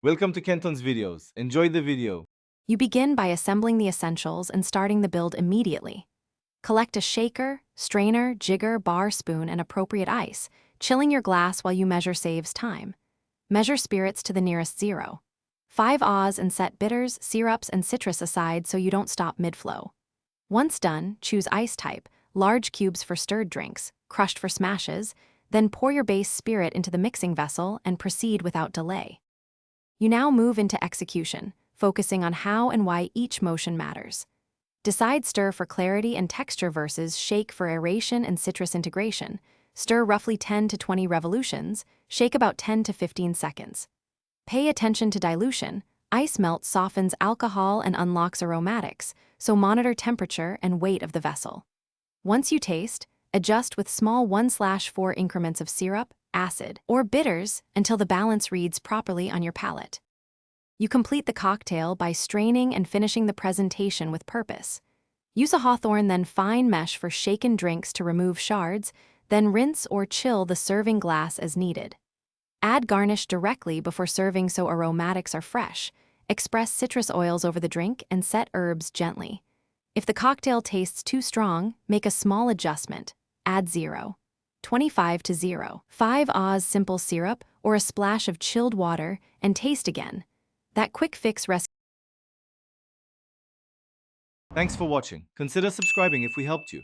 Welcome to Kenton's videos. Enjoy the video. You begin by assembling the essentials and starting the build immediately. Collect a shaker, strainer, jigger, bar spoon, and appropriate ice. Chilling your glass while you measure saves time. Measure spirits to the nearest zero. 5 Oz and set bitters, syrups, and citrus aside so you don't stop mid-flow. Once done, choose ice type, large cubes for stirred drinks, crushed for smashes, then pour your base spirit into the mixing vessel and proceed without delay. You now move into execution, focusing on how and why each motion matters. Decide stir for clarity and texture versus shake for aeration and citrus integration. Stir roughly 10 to 20 revolutions, shake about 10 to 15 seconds. Pay attention to dilution. Ice melt softens alcohol and unlocks aromatics, so monitor temperature and weight of the vessel. Once you taste, adjust with small 1/4 increments of syrup, acid, or bitters until the balance reads properly on your palate. You complete the cocktail by straining and finishing the presentation with purpose. Use a hawthorn then fine mesh for shaken drinks to remove shards, then rinse or chill the serving glass as needed. Add garnish directly before serving so aromatics are fresh. Express citrus oils over the drink and set herbs gently. If the cocktail tastes too strong, make a small adjustment. Add 0.25 to 0.5 Oz simple syrup or a splash of chilled water and taste again. That quick fix rescue. Thanks for watching. Consider subscribing if we helped you.